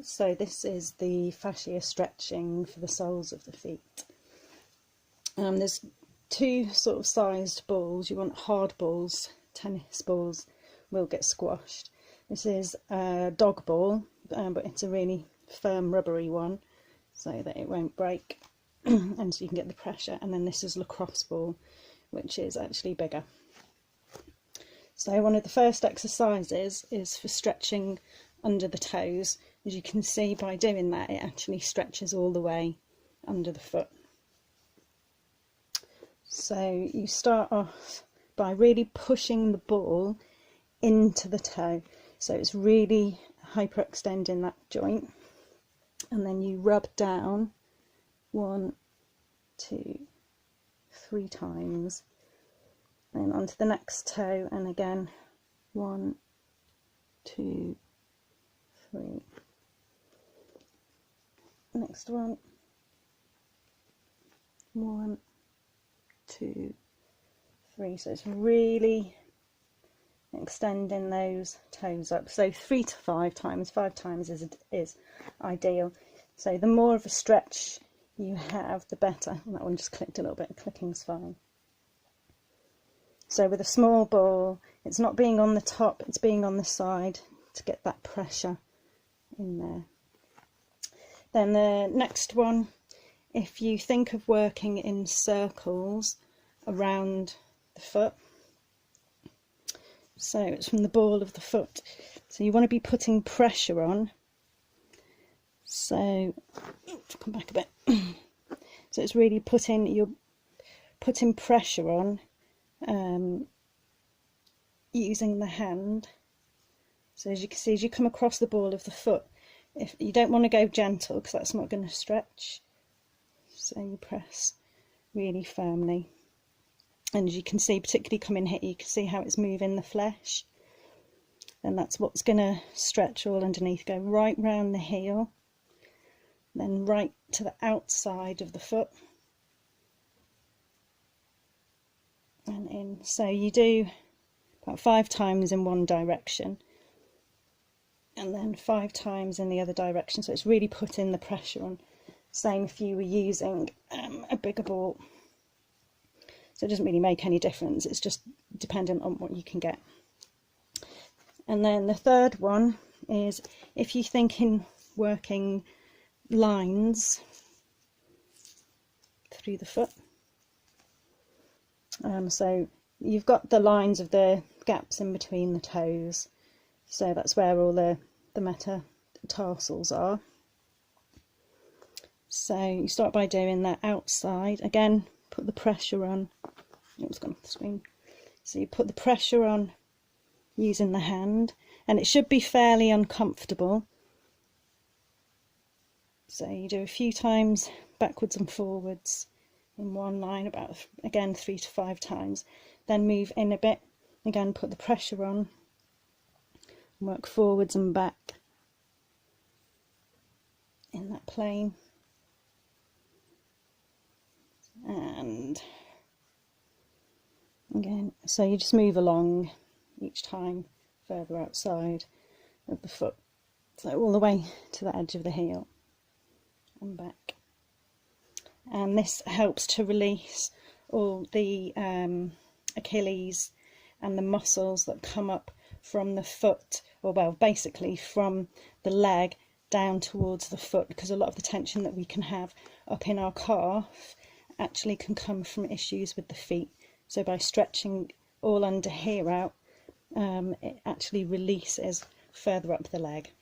So this is the fascia stretching for the soles of the feet. There's two sort of sized balls. You want hard balls, tennis balls will get squashed. This is a dog ball, but it's a really firm rubbery one so that it won't break and so you can get the pressure. And then this is lacrosse ball, which is actually bigger. So one of the first exercises is for stretching under the toes. As you can see, by doing that, it actually stretches all the way under the foot. So you start off by really pushing the ball into the toe. So it's really hyperextending that joint. And then you rub down 1, 2, 3 times. Then onto the next toe, and again 1, 2, 3. Next one, 1, 2, 3. So it's really extending those toes up. So 3 to 5 times. 5 times is ideal. So the more of a stretch you have, the better. And that one just clicked a little bit. Clicking's fine. So with a small ball, it's not being on the top, it's being on the side to get that pressure in there. Then the next one, if you think of working in circles around the foot, so it's from the ball of the foot, so you want to be putting pressure on. So come back a bit. So it's really you're putting pressure on using the hand. So as you can see, as you come across the ball of the foot, if you don't want to go gentle because that's not going to stretch, so you press really firmly. And as you can see, particularly coming here, you can see how it's moving the flesh, and that's what's going to stretch all underneath. Go right round the heel, then right to the outside of the foot and in. So you do about 5 times in one direction and then 5 times in the other direction, so it's really putting the pressure on. Same if you were using a bigger ball. So it doesn't really make any difference, it's just dependent on what you can get. And then the third one is if you're thinking working lines through the foot. So you've got the lines of the gaps in between the toes, so that's where all the metatarsals are. So you start by doing that outside. Again, put the pressure on. It's gone off the screen. So you put the pressure on using the hand, and it should be fairly uncomfortable. So you do a few times backwards and forwards in one line, about again 3 to 5 times. Then move in a bit. Again, put the pressure on. Work forwards and back in that plane. And again, so you just move along each time further outside of the foot, so all the way to the edge of the heel and back. And this helps to release all the Achilles and the muscles that come up from the foot, or well, basically from the leg down towards the foot, because a lot of the tension that we can have up in our calf actually can come from issues with the feet. So by stretching all under here out, it actually releases further up the leg.